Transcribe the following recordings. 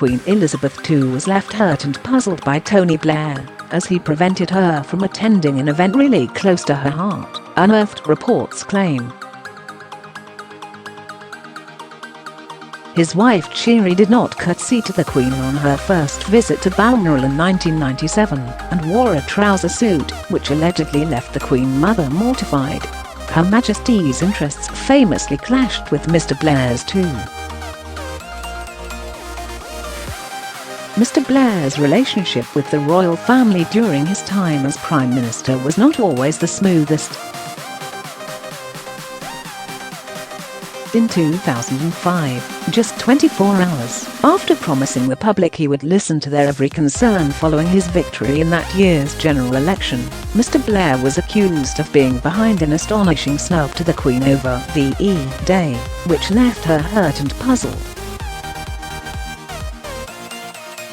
Queen Elizabeth II was left hurt and puzzled by Tony Blair, as he prevented her from attending an event really close to her heart, unearthed reports claim. His wife Cheery did not curtsy to the Queen on her first visit to Balmoral in 1997 and wore a trouser suit, which allegedly left the Queen Mother mortified. Her Majesty's interests famously clashed with Mr. Blair's too. Mr. Blair's relationship with the royal family during his time as Prime Minister was not always the smoothest. In 2005, just 24 hours after promising the public he would listen to their every concern following his victory in that year's general election, Mr. Blair was accused of being behind an astonishing snub to the Queen over VE Day, which left her hurt and puzzled.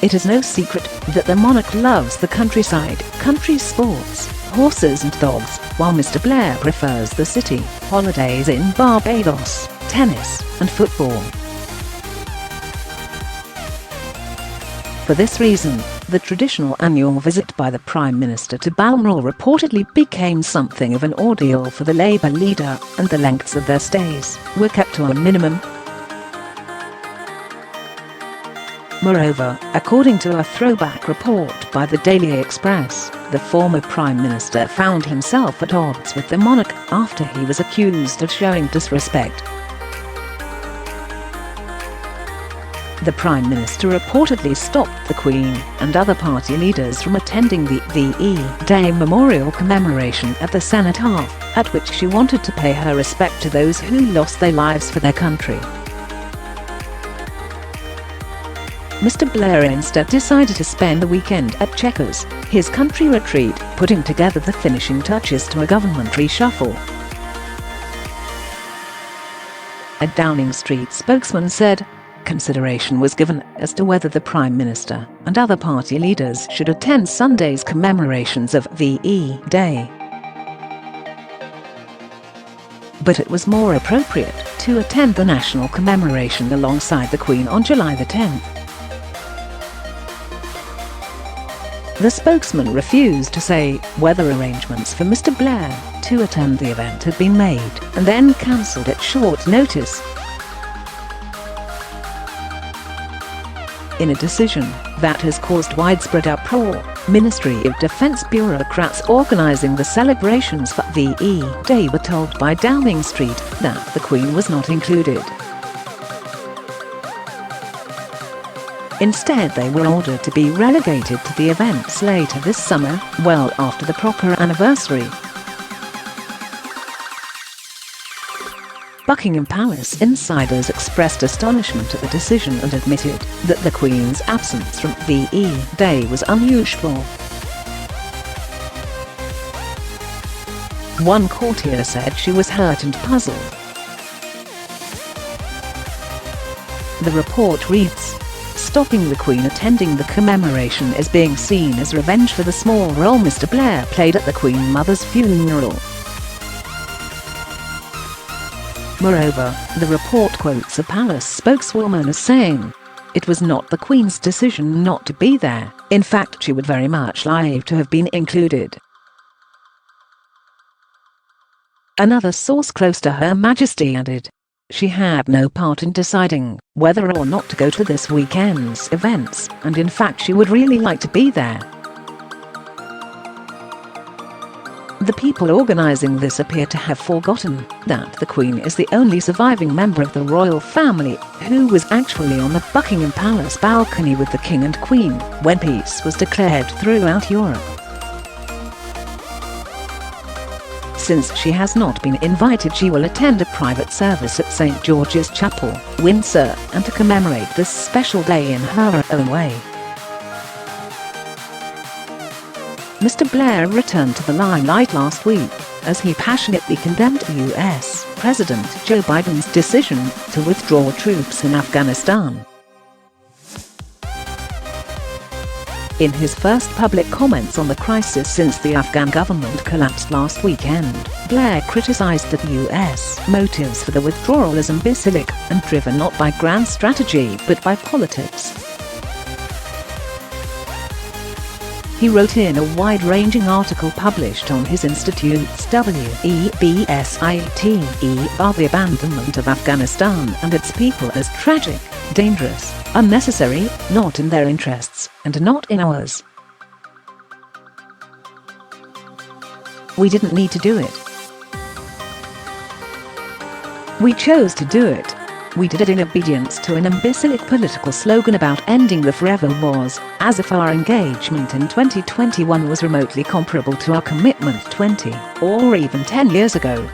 It is no secret that the monarch loves the countryside, country sports, horses and dogs, while Mr. Blair prefers the city, holidays in Barbados, tennis, and football. For this reason, the traditional annual visit by the Prime Minister to Balmoral reportedly became something of an ordeal for the Labour leader, and the lengths of their stays were kept to a minimum. Moreover, according to a throwback report by the Daily Express, the former Prime Minister found himself at odds with the monarch after he was accused of showing disrespect. The Prime Minister reportedly stopped the Queen and other party leaders from attending the VE Day memorial commemoration at the Senate Half, at which she wanted to pay her respect to those who lost their lives for their country. Mr. Blair instead decided to spend the weekend at Chequers, his country retreat, putting together the finishing touches to a government reshuffle. A Downing Street spokesman said, "Consideration was given as to whether the Prime Minister and other party leaders should attend Sunday's commemorations of VE Day. But it was more appropriate to attend the national commemoration alongside the Queen on July the 10th. The spokesman refused to say whether arrangements for Mr. Blair to attend the event had been made, and then cancelled at short notice. In a decision that has caused widespread uproar, Ministry of Defence bureaucrats organising the celebrations for VE Day were told by Downing Street that the Queen was not included. Instead, they were ordered to be relegated to the events later this summer, well after the proper anniversary. Buckingham Palace insiders expressed astonishment at the decision and admitted that the Queen's absence from VE Day was unusual. One courtier said she was hurt and puzzled. The report reads, "Stopping the Queen attending the commemoration is being seen as revenge for the small role Mr. Blair played at the Queen Mother's funeral." Moreover, the report quotes a palace spokeswoman as saying, "It was not the Queen's decision not to be there, in fact she would very much like to have been included." Another source close to Her Majesty added, "She had no part in deciding whether or not to go to this weekend's events, and in fact she would really like to be there." The people organising this appear to have forgotten that the Queen is the only surviving member of the royal family who was actually on the Buckingham Palace balcony with the King and Queen when peace was declared throughout Europe. Since she has not been invited, she will attend a private service at St. George's Chapel, Windsor, and to commemorate this special day in her own way. Mr. Blair returned to the limelight last week as he passionately condemned US President Joe Biden's decision to withdraw troops in Afghanistan. In his first public comments on the crisis since the Afghan government collapsed last weekend, Blair criticized the US motives for the withdrawal as imbecilic and driven not by grand strategy but by politics. He wrote in a wide-ranging article published on his institute's website about the abandonment of Afghanistan and its people as tragic, dangerous, unnecessary, not in their interests, and not in ours. We didn't need to do it. We chose to do it. We did it in obedience to an imbecilic political slogan about ending the forever wars, as if our engagement in 2021 was remotely comparable to our commitment 20 or even 10 years ago.